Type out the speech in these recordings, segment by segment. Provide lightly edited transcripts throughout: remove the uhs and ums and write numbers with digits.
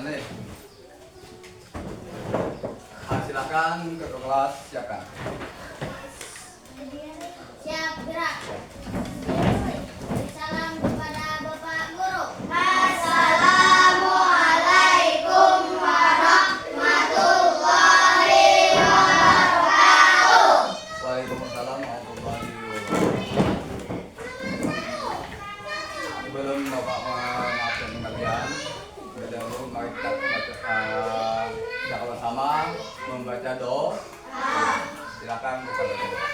nih. Silakan ke kelas, siapkan. Siap gerak. Salam kepada Bapak Guru. Assalamualaikum warahmatullahi wabarakatuh. Waalaikumsalam warahmatullahi wabarakatuh. Sebelum Bapak mengabsen kalian, dahulu mari kita sama membaca doa. Silakan kita baca doa.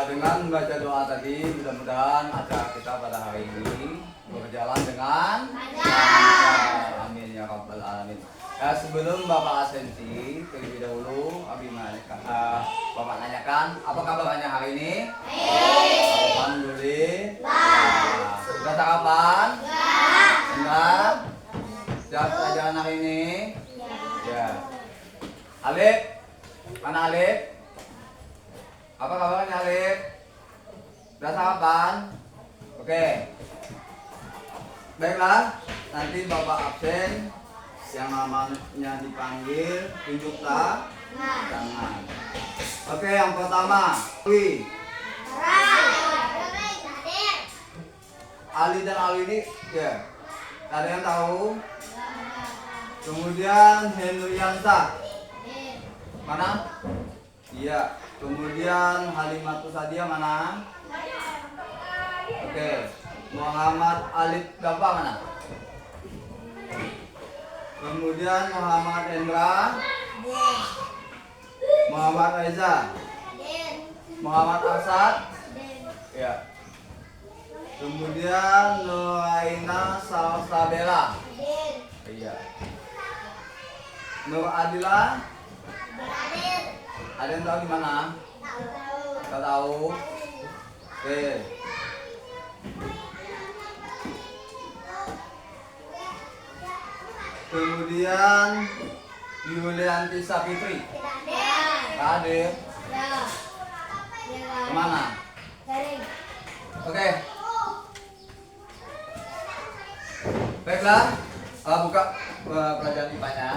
Dengan membaca doa tadi, mudah-mudahan acara kita pada hari ini berjalan dengan lancar. Amin ya rabbal alamin. Sebelum Bapak absensi, terlebih dahulu Bapak nanyakan apa kabarnya hari ini? Alhamdulillah. Sudah sarapan? Enggak. Siap pelajaran hari ini? Ya. Alif, mana Alif? Apa kabarnya Alif? Sudah sarapan? Oke. Baiklah, nanti Bapak absen, yang namanya dipanggil, tunjuk tangan. Oke, yang pertama, Ali. Ali dan Ali ini, ya. Ada yang tahu? Kemudian Hendriansa. Mana? Iya. Kemudian Halimatus Sadia mana? Oke. Muhammad Alif Bapak mana? Kemudian Muhammad Hendra. Muhammad Reza. Muhammad Arsad. Ya. Kemudian Nuraina Salsabela. Iya. Nur Adila. Ada yang tahu di mana? Tahu. Tahu. Oke. Kemudian Yulianti Sapitri. Ada. Kemana? Oke. Baiklah, buka pelajaran IPA-nya.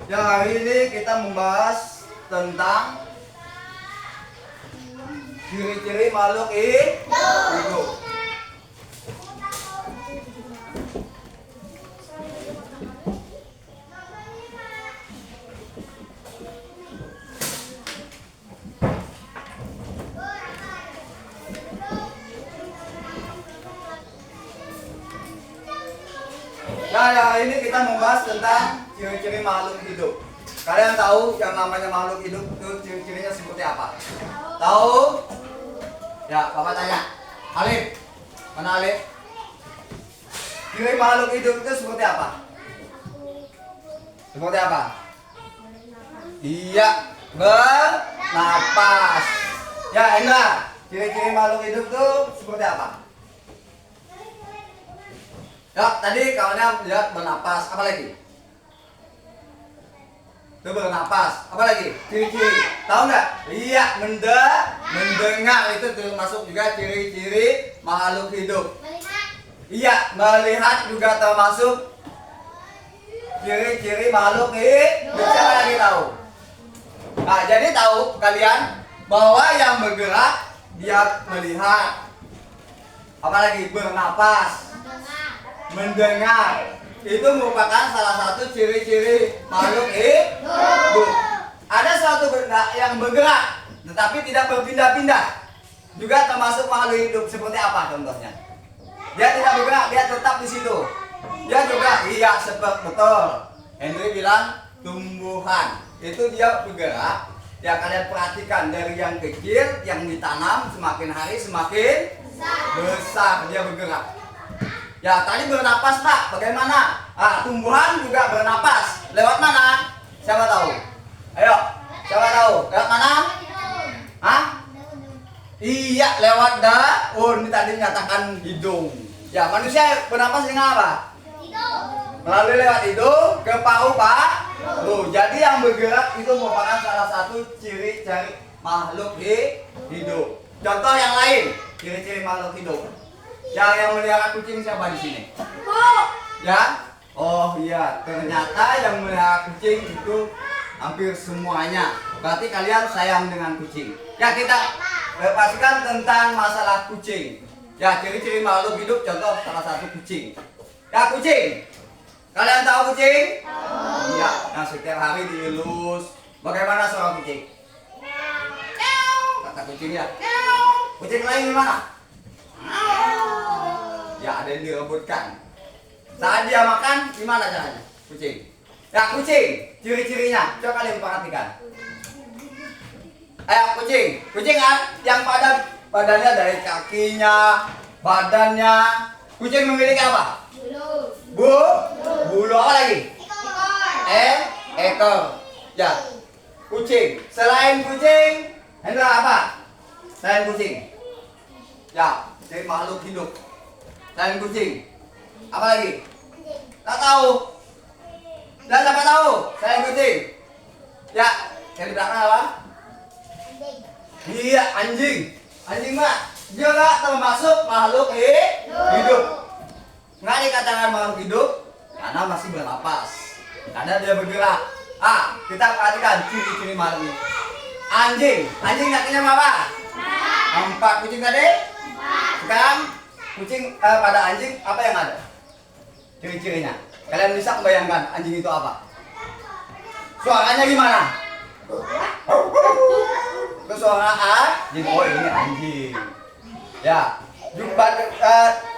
Ya, hari ini kita membahas tentang ciri-ciri makhluk hidup. Nah, hari ini kita membahas tentang ciri-ciri makhluk hidup. Kalian tahu yang namanya makhluk hidup itu ciri-cirinya seperti apa? Tahu? Ya, Bapak tanya. Alif, mana Alif? Ciri makhluk hidup itu seperti apa? Seperti apa? Iya, bernapas. Ya, enggak. Ciri-ciri makhluk hidup itu seperti apa? Ya, tadi kawannya lihat bernapas. Apa lagi? Itu bernapas. Apa lagi? Ciri-ciri. Tahu nggak? Iya, mendengar itu termasuk juga ciri-ciri makhluk hidup. Iya, melihat juga termasuk ciri-ciri makhluk hidup. Siapa lagi tahu? Nah, jadi tahu kalian bahwa yang bergerak dia melihat. Apalagi bernapas, mendengar. Itu merupakan salah satu ciri-ciri makhluk hidup. Ada suatu benda yang bergerak tetapi tidak berpindah-pindah, juga termasuk makhluk hidup. Seperti apa contohnya? Dia tidak bergerak, dia tetap di situ. Dia juga iya, seperti betul. Henry bilang tumbuhan itu dia bergerak. Ya, kalian perhatikan dari yang kecil yang ditanam semakin hari semakin besar dia bergerak. Ya, tadi bernapas Pak, bagaimana? Tumbuhan juga bernapas. Lewat mana? Siapa tahu? Ayo, siapa tahu? Lewat mana? Hah? Iya, lewat daun. Ini tadi nyatakan hidung. Ya, manusia bernapas dengan apa? Melalui lewat hidung ke paru-paru. Jadi yang bergerak itu merupakan salah satu ciri-ciri makhluk hidup. Contoh yang lain, ciri-ciri makhluk hidup. Yang melihara kucing siapa di sini? Ya? Oh iya, ternyata yang melihara kucing itu hampir semuanya. Berarti kalian sayang dengan kucing. Ya, kita pastikan tentang masalah kucing. Ya, ciri-ciri makhluk hidup, contoh salah satu kucing. Ya, kucing. Kalian tahu kucing? Iya, yang setiap hari dielus. Bagaimana suara kucing? Kata kucing ya. Kucing lain gimana? Ya, ada yang direbutkan. Saat dia makan, gimana caranya? Kucing. Ya, kucing. Ciri-cirinya, coba kalian perhatikan. Ayo, kucing. Kucing yang pada badannya dari kakinya, badannya. Kucing memiliki apa? Bulu apa lagi? Ekor. Ya. Kucing. Selain kucing, itu apa? Selain kucing. Ya, jadi makhluk hidup. Selain kucing. Apa lagi? Tak tahu. Dan siapa tahu? Selain kucing. Ya, yang di belakang apa? Iya, anjing. Anjing mah juga termasuk makhluk hidup. Nggak dikatakan makhluk hidup karena masih bernapas. Karena dia bergerak. Kita perhatikan ciri-ciri makhluk ini. Anjing kakinya apa? 4. Kucing tadi? Sekarang kucing pada anjing apa yang ada? Ciri-cirinya. Kalian bisa membayangkan anjing itu apa? Suaranya gimana? Itu suara anjing. Oh, ini anjing. Ya.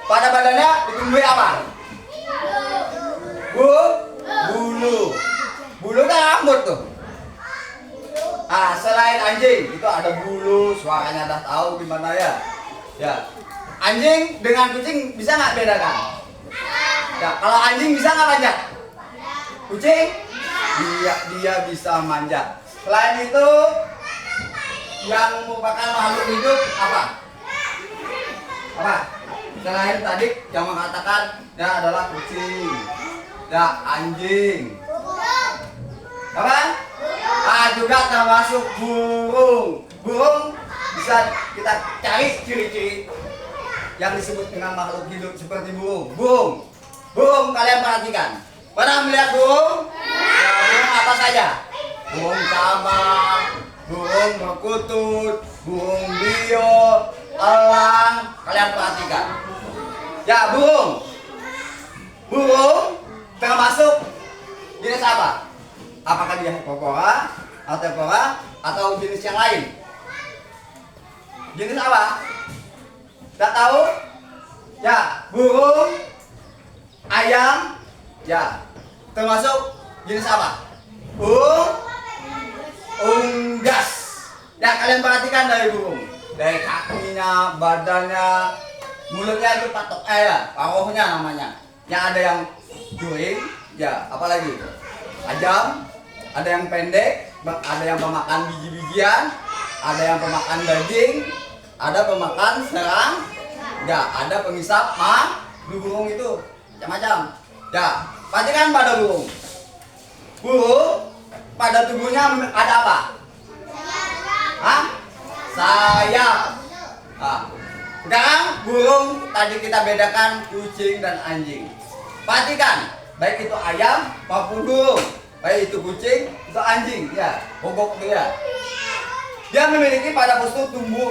Pada badannya ditumbuhi apa? Bulu. Bulu kan rambut tuh. Selain anjing itu ada bulu, suaranya udah tahu gimana ya. Ya. Anjing dengan kucing bisa nggak bedakan? Ya, kalau anjing bisa nggak manjat? Kucing? Dia bisa manjat. Selain itu, yang merupakan makhluk hidup apa? Selain tadi yang mengatakan ya adalah kucing, ya anjing. Apa? Juga termasuk burung. Burung bisa kita cari ciri-ciri yang disebut dengan makhluk hidup seperti burung. Burung kalian perhatikan. Pernah melihat burung? Ya, burung apa saja? Burung camar, burung perkutut, burung bio, elang. Kalian perhatikan. Ya, burung. Burung termasuk jenis apa? Apakah dia hipopora, altepora, atau jenis yang lain? Jenis apa? Tak tahu? Ya, burung, ayam, ya, termasuk jenis apa? Unggas. Ya, kalian perhatikan dari burung, dari kakinya, badannya, mulutnya itu patok, paruhnya namanya. Yang ada yang juring, ya, apalagi? Ajam, ada yang pendek, ada yang pemakan biji-bijian, ada yang pemakan daging, ada pemakan serang, ya, ada pengisap di burung itu macam-macam. Ya, perhatikan pada burung. Burung pada tubuhnya ada apa? Sayap. Sekarang burung tadi kita bedakan kucing dan anjing. Perhatikan, baik itu ayam maupun burung, baik itu kucing atau anjing, ya, bobok dia. Dia memiliki pada postur tumbuh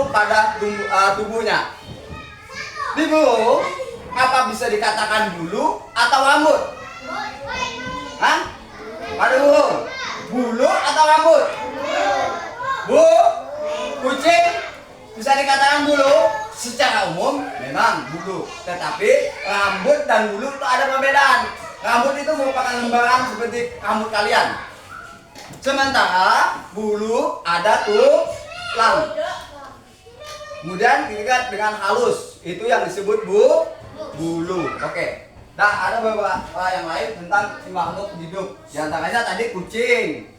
pada tubuhnya. Di burung, apa bisa dikatakan bulu atau rambut? Pada burung, bulu atau rambut? Kucing bisa dikatakan bulu? Secara umum memang bulu, tetapi rambut dan bulu itu ada perbedaan. Rambut itu merupakan lembaran seperti rambut kalian. Sementara bulu ada tulang. Kemudian diikat dengan halus, itu yang disebut bulu. Oke. Nah, ada beberapa yang lain tentang si makhluk hidup. Di antaranya tadi kucing,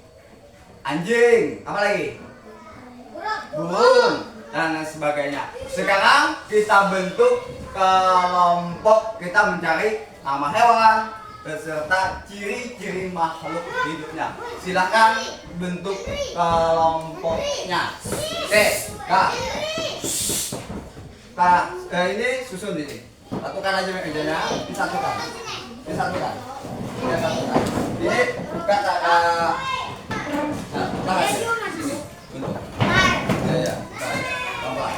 anjing, apa lagi? Burung dan lain sebagainya. Sekarang kita bentuk kelompok, kita mencari nama hewan beserta ciri-ciri makhluk hidupnya. Silakan bentuk kelompoknya. Oke, ini susun ini. Satukan aja mejanya, disatukan. Disatukan. Disatukan. Ini buka nah, sini. Bentuk. Ya. Pelan-pelan.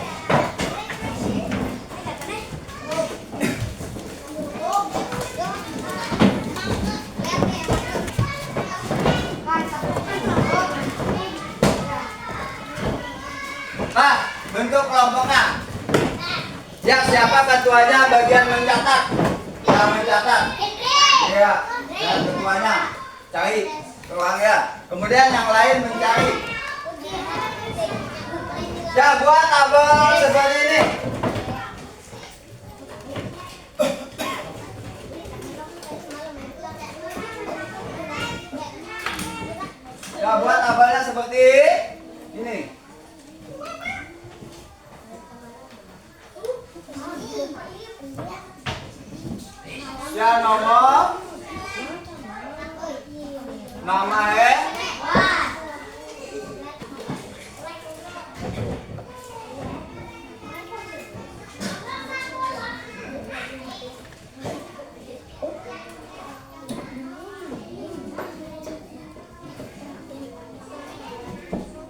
Nah, bentuk kelompoknya. Ya, siapa ketuanya bagian mencatat? Yang mencatat. Ya, dan ketuanya cari ruangnya. Kemudian yang lain mencari. Ya, buat tabel seperti ini. Ya, buat tabelnya seperti ini. Ya, nomor, nama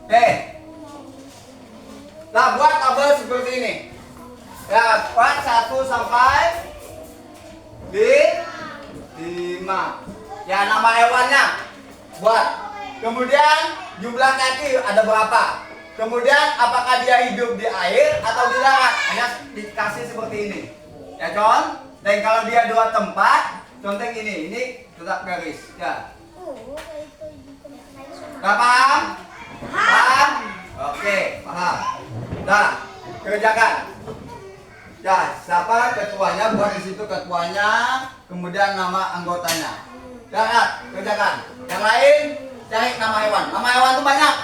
Oke. Nah, buat tabel seperti ini. Ya, buat 1 sampai 5. Ya, nama hewannya buat. Kemudian jumlah kaki ada berapa? Kemudian apakah dia hidup di air atau di darat? Hanya dikasih seperti ini. Ya, Con. Dan kalau dia 2 tempat, contoh ini tetap garis. Ya. Nggak paham? Paham? Oke, paham. Nah, kerjakan. Ya, siapa ketuanya? Buat di situ ketuanya, kemudian nama anggotanya. Lihat, kerjakan. Yang lain cari nama hewan. Nama hewan itu banyak.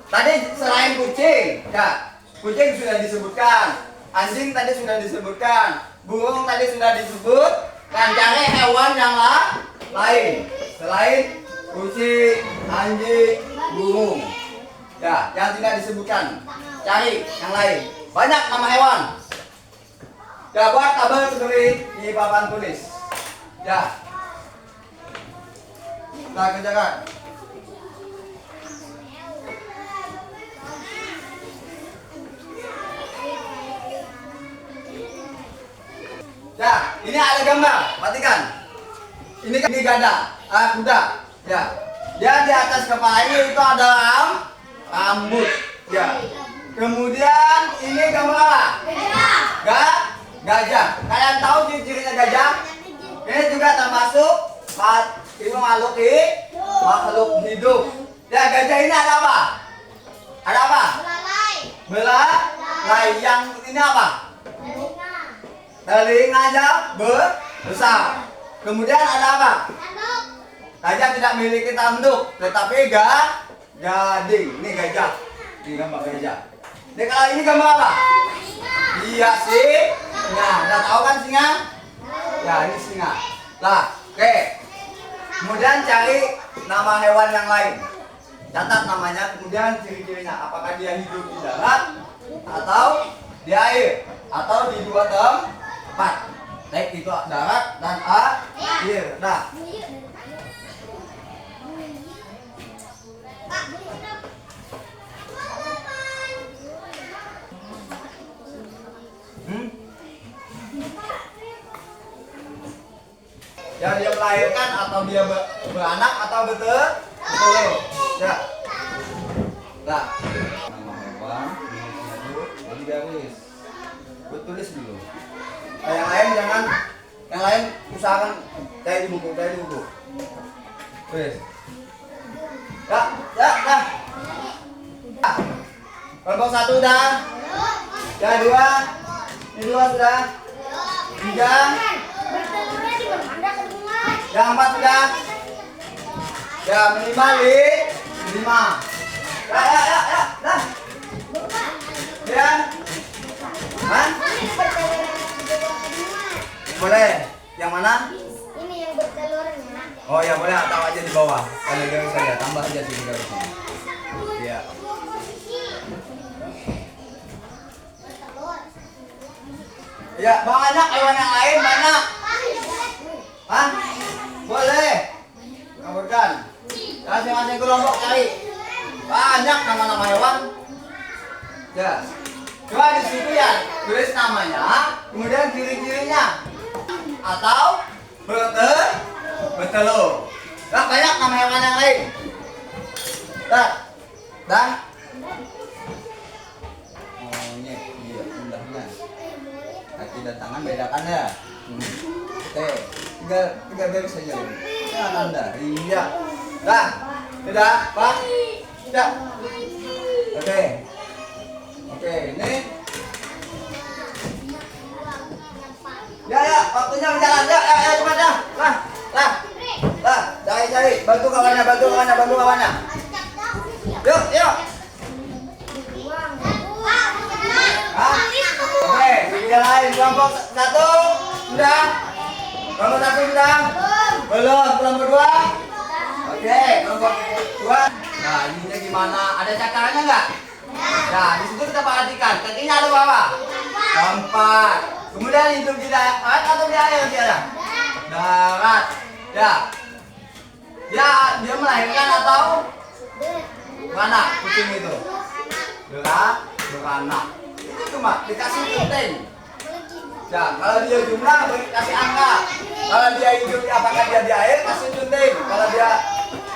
Tadi selain kucing, ya, kucing sudah disebutkan. Anjing tadi sudah disebutkan. Burung tadi sudah disebut. Dan cari hewan yang lain selain kucing, anjing, burung. Ya, yang tidak disebutkan. Cari yang lain. Banyak nama hewan. Ya, buat tabel seperti di papan tulis. Ya. Nah, kerjakan. Ya, ini ada gambar. Perhatikan. Ini gada, kuda. Ya. Dia di atas kepalanya itu ada rambut. Ya. Kemudian ini gambar apa? Gajah. Kalian tahu ciri-cirinya gajah? Ini juga termasuk itu makhluk hidup. Ya, gajah ini ada apa? Ada apa? Belalai. Yang ini apa? Telinganya besar. Kemudian ada apa? Gajah tidak memiliki tanduk, tetapi gading. Ini gajah. Ini gambar gajah. Ini kalau ini gambar apa? Iya sih. Nah, udah tahu kan singa? Ya, ini singa. Lah, oke. Kemudian cari nama hewan yang lain. Catat namanya, kemudian ciri-cirinya. Apakah dia hidup di darat atau di air atau di 2 tempat. Baik itu darat dan air. Nah, ya, dia melahirkan atau dia beranak atau betul? Ya. Nah, nama hewan di garis. Gue tulis dulu. Nah, yang lain usahakan cari di buku. Tulis. Ya. Kelompok 1 udah. Ya, 2. Ini 2 sudah. 3. Yang 4 sudah. Ya, minimal 5. Ya. Dah. Ya. Hah? Boleh. Yang mana? Ini yang bertelurnya. Oh ya boleh, tahu aja di bawah. Kalau garis saja, tambah aja sini garisnya. Iya. Ya, banyak hewan yang lain banyak. Hah? Boleh. Kaburkan. Masing-masing kelompok cari. Banyak nama-nama hewan. Ya. Coba di situ ya, tulis namanya, kemudian ciri-cirinya. Atau bertelur. Nah, banyak nama hewan yang lain. Dah. Oh, ini iya, indahnya. Kaki dan tangan bedakan ya. Oke, tiga garis saja. Jangan Anda. Iya. Dah. Sudah, Pak. Sudah. Oke, ini. Ya, waktunya berjalan. Ya, cepat dah. Lah, cari. Bantu kawannya. Yuk. Oke, yang lain kelompok 1 sudah. Kelompok 1 sudah. Belum. Kelompok 2. Oke, kelompok 2. Nah, ininya gimana? Ada cakarannya nggak? Nah, di situ kita perhatikan. Kakinya ada berapa? 4. Kemudian hidup di darat atau di air dia ada? Darat. Ya. Dia melahirkan atau beranak kucing itu? Beranak. Itu cuma dikasih penting. Ya, kalau dia jumlah kasih angka. Kalau dia hidup apakah dia di air kasih penting. Kalau dia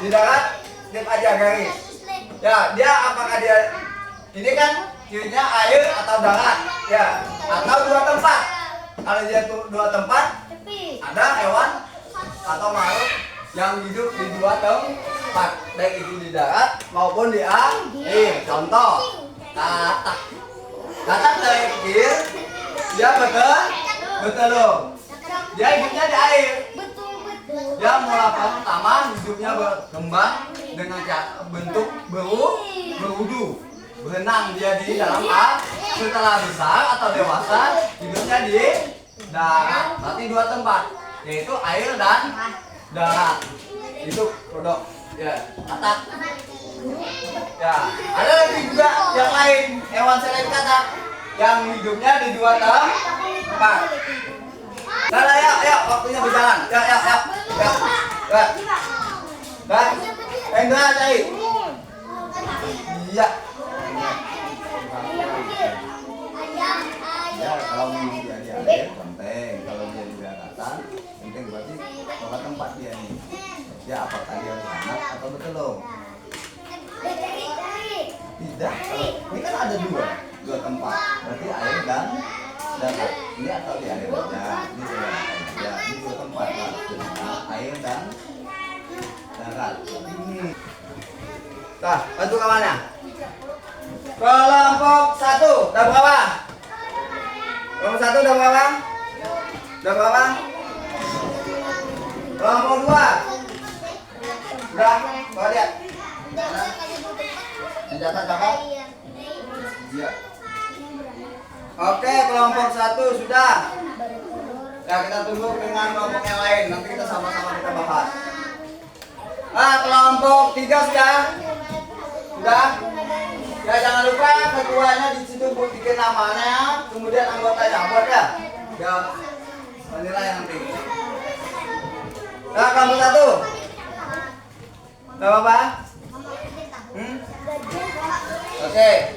di darat tip aja garis. Ya, dia apakah dia ini kan cirinya air atau darat. Ya, atau 2 tempat. Kalau dia tuh 2 tempat, ada hewan atau makhluk yang hidup di 2 tempat, baik itu di darat maupun di air. Contoh, katak terkecil, dia bertelur. Dia hidupnya di air. Dia mulai pertama hidupnya berkembang dengan bentuk berudu. Berenang dia di dalam air. Setelah besar atau dewasa, hidupnya di darat. Berarti 2 tempat, yaitu air dan darat. Itu produk. Ya, katak. Ya, ada lagi juga yang lain, hewan selain katak yang hidupnya di 2 tempat. Ya, waktunya berjalan. Ya. Endra cari. Iya. Ya, kalau dia di air penting, kalau dia di daratan penting, berarti bahwa tempat dia nih. Ya, apakah dia beranak atau bertelur? Tidak. Ini kan ada 2 tempat, berarti air dan darat. Ini atau di air aja, ini ya, ini 2 tempat lah. Air dan darat. Ini. Nah, bantu kawannya. Kelompok 1 udah berapa? Kelompok 1 udah berapa? Kelompok 2 udah, coba lihat. Mencatat kakak? Iya. Oke, kelompok 1 sudah. Ya, kita tunggu dengan kelompok yang lain. Nanti kita sama-sama kita bahas. Kelompok 3 sudah. Ya, jangan lupa ketuanya di situ bikin namanya, kemudian anggotanya buat ya. Ya, menilai nanti. Kelompok 1. Gak apa-apa? Oke.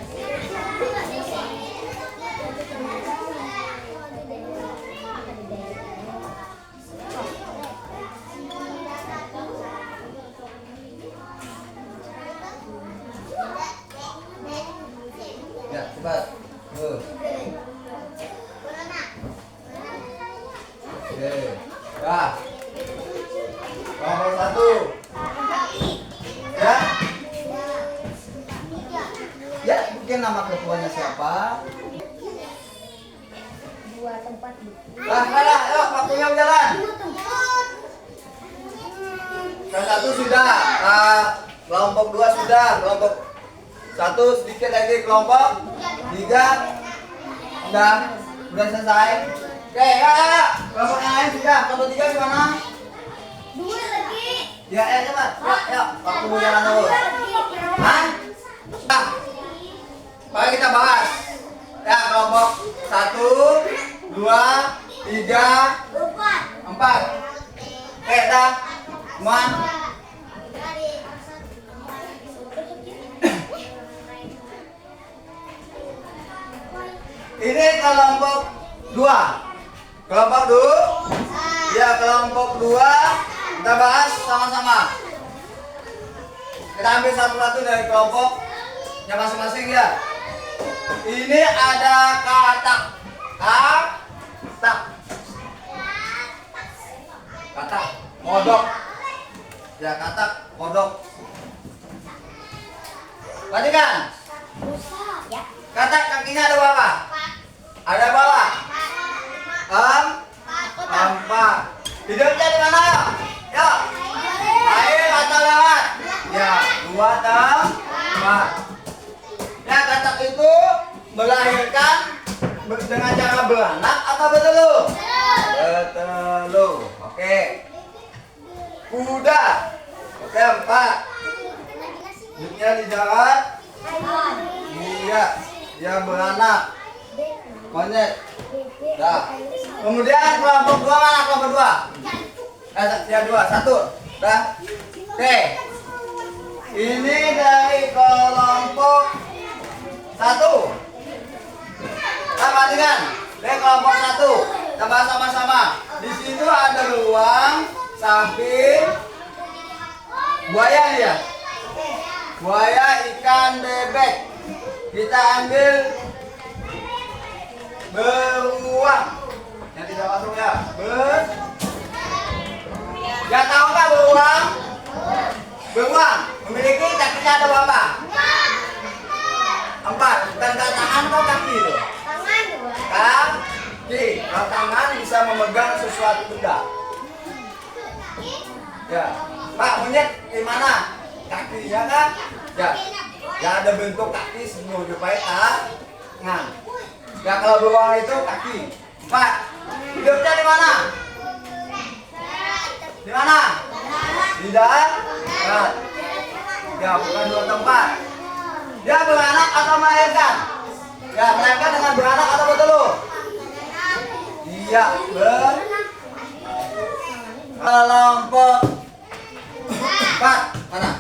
Ya, cepat. Oke. Ya. Kelompok 1. Ya. Ya, mungkin nama ketuanya siapa? 2 tempat. Ayo, waktunya berjalan. Yang satu sudah. Kelompok 2 sudah. Kelompok 1 sedikit lagi. Kelompok 3 udah selesai. Oke, ya. Kelompok yang lain sudah. Kelompok 3 gimana? 2 lagi. Ya, cepat. Ya. Waktu mau jalan terus. Hah? Nah, mari kita bahas. Ya, kelompok 1, 2, 3, 4. Oke, dah. Teman. Ini kelompok 2. Kelompok 2. Ya, kelompok 2. Kita bahas sama-sama. Kita ambil satu-satu dari kelompoknya masing-masing ya. Ini ada kata kodok. Ya, kata kodok. Perhatikan. Kata kakinya ada berapa? Ada berapa? 4. Hidupnya di mana? Ya. Ayo kata lewat. Ya, 2 tempat. Ya, katak itu melahirkan dengan cara beranak atau bertelur? Bertelur. Oke. Kuda. Oke, 4. Hidupnya di darat. Iya, dia beranak. Monyet. Dah. Kemudian kelompok 2 mana kelompok 2? Ya 2, 1. Dah. Oke. Ini dari kelompok 1. Perhatikan. Dari kelompok 1. Coba sama-sama. Di situ ada beruang, sapi, buaya ya. Buaya, ikan, bebek. Kita ambil beruang. Yang tidak masuk ya. Gak tahu nggak beruang? Beruang memiliki kakinya ada berapa? 4. Bukan tangan atau kaki itu? Kaki. Kalau tangan bisa memegang sesuatu benda. Ya. Pak, monyet gimana? Kakinya kan? Ya. Ya ada bentuk kaki menyerupai tangan. Ya kalau beruang itu kaki. 4. Hidupnya di mana? Di mana? Di darat. Ya, bukan 2 tempat. Dia beranak atau melahirkan? Ya, melahirkan dengan beranak atau bertelur? Iya, kelompok 4 mana?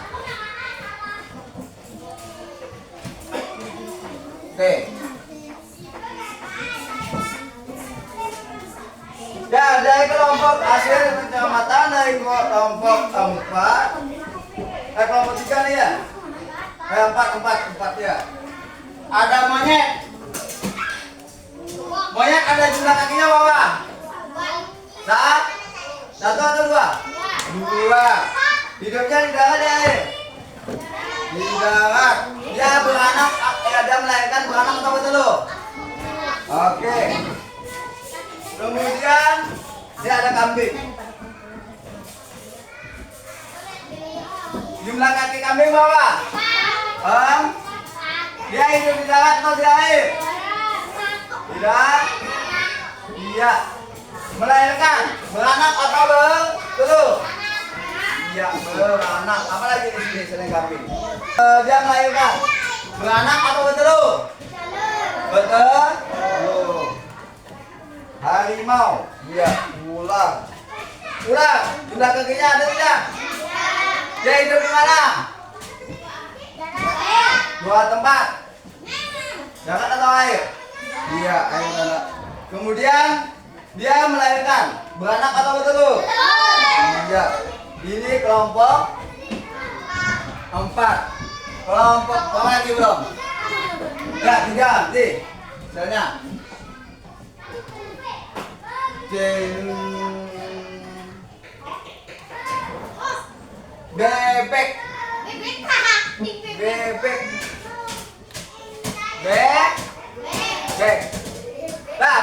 Oke. Ya, dari kelompok hasil pencermatan dari kelompok 4. Kelompok 3 nih ya. 4 ya. Ada monyet. Monyet ada jumlah kakinya berapa? 1 atau 2? 2. Hidupnya di darat ya. Di darat. Dia beranak, dia melahirkan beranak atau bertelur? Oke. Kemudian dia ada kambing. Jumlah kaki kambing berapa? Dia hidup di darat atau di air? Tidak. Iya. Melahirkan, beranak atau bertelur? Iya, beranak. Apa lagi di sini selain kambing? Dia melahirkan, beranak atau bertelur? Bertelur. Harimau. Iya, ular. Ular, jumlah kakinya ada tidak? Dia hidup di mana? 2 tempat. Darat atau air? Iya, air darat. Kemudian dia melahirkan, beranak atau bertelur? Iya. Ini kelompok 4. Kelompok apa lagi belum? Ya, 3 nanti. Misalnya bebek. Bebek. Nah,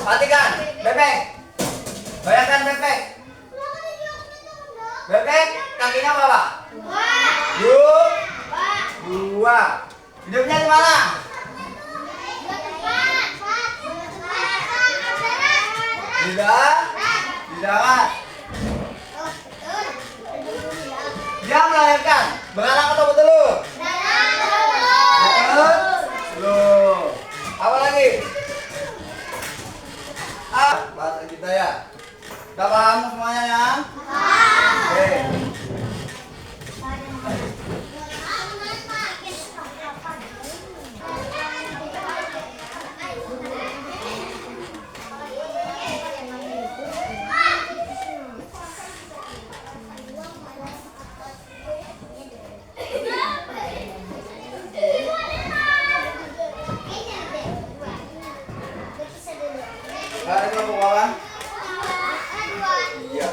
perhatikan bebek. Bayangkan bebek. Bebek kakinya berapa? Dua. Hidupnya di mana? Di darat. Dia melahirkan beranak atau bertelur? Bertelur. Apa lagi? Bahasa kita ya. Udah paham semuanya ya? Oke. Ada kelompok bawah? Iya.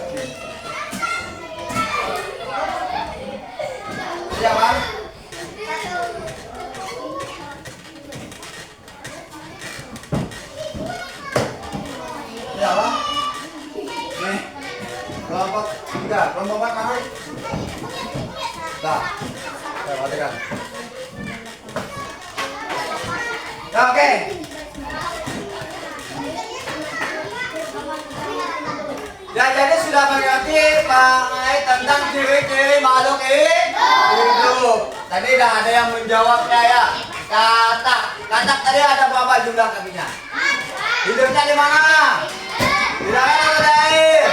Siap, Bang? Siap, Bang? Nih. Kelompok 3, kelompok 4 mana? Dah. Perhatikan. Ya, oke. Ya, jadi sudah mengerti mengenai tentang ciri-ciri makhluk hidup. Tadi dah ada yang menjawabnya ya. Katak tadi ada berapa jumlah kakinya? Hidupnya di mana? Di darat atau di air?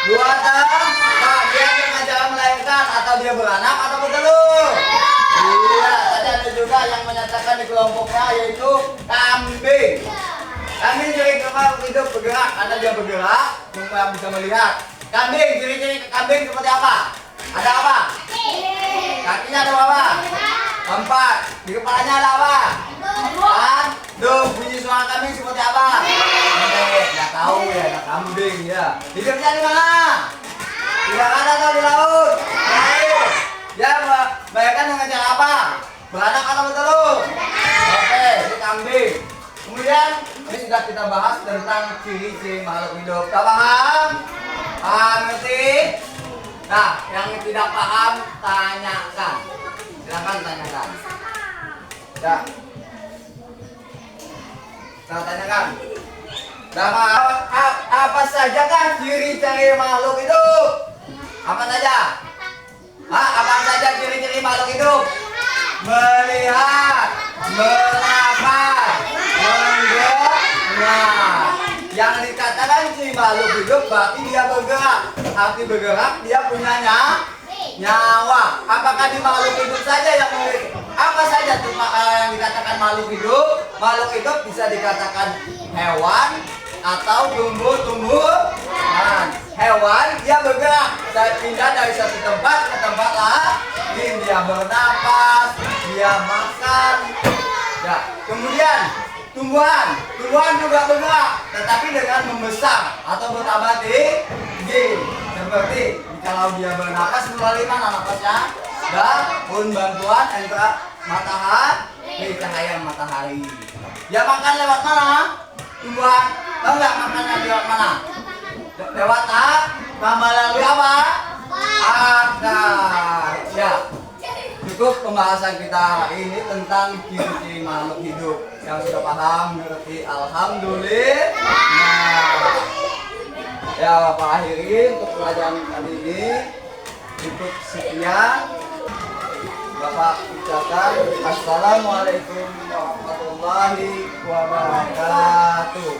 Dua tempat. Dia dengan cara melahirkan atau dia beranak atau bertelur? Iya, tadi ada juga yang menyatakan di kelompoknya yaitu kambing. Kambing ciri-ciri makhluk hidup bergerak karena dia bergerak, yang bisa melihat. Kambing, ciri-ciri kambing seperti apa? Ada apa? Kakinya ada berapa? 4. Di kepalanya ada apa? Bunyi suara kambing seperti apa? Nggak tahu ya, ada kambing ya. Hidupnya di mana? Di darat atau di laut? Di air. Dia bayangkan dengan cara apa? Beranak atau bertelur? Oke, ini kambing. Kemudian ini sudah kita bahas tentang ciri-ciri makhluk hidup. Tak paham? Paham ngerti? Nah, yang tidak paham tanyakan. Silakan tanyakan. Ya. Nah, tanyakan. Apa saja kan ciri-ciri makhluk hidup? Apa saja? Apa saja ciri-ciri makhluk hidup? Melihat, bernafas, mendengar. Yang dikatakan si makhluk hidup berarti dia bergerak. Arti bergerak dia punya nyawa. Apakah di makhluk hidup saja yang memiliki? Apa saja tuh yang dikatakan makhluk hidup? Makhluk hidup bisa dikatakan hewan atau tumbuh-tumbuhan. Hewan dia bergerak, pindah dari satu tempat ke tempat lain. Dia bernapas, dia makan. Ya, kemudian tumbuhan juga bergerak, tetapi dengan membesar atau bertambah tinggi. Seperti kalau dia bernapas melalui mana napasnya? Daun bantuan matahari, cahaya matahari. Dia makan lewat mana? Tumbuhan, tahu nggak makannya lewat mana? Lewat melalui apa? Akar. Ya. Cukup pembahasan kita hari ini tentang ciri-ciri makhluk hidup. Yang sudah paham, mengerti, alhamdulillah. Ya, Bapak akhiri untuk pelajaran kali ini. Cukup sekian. Bapak ucapkan assalamualaikum warahmatullahi wabarakatuh.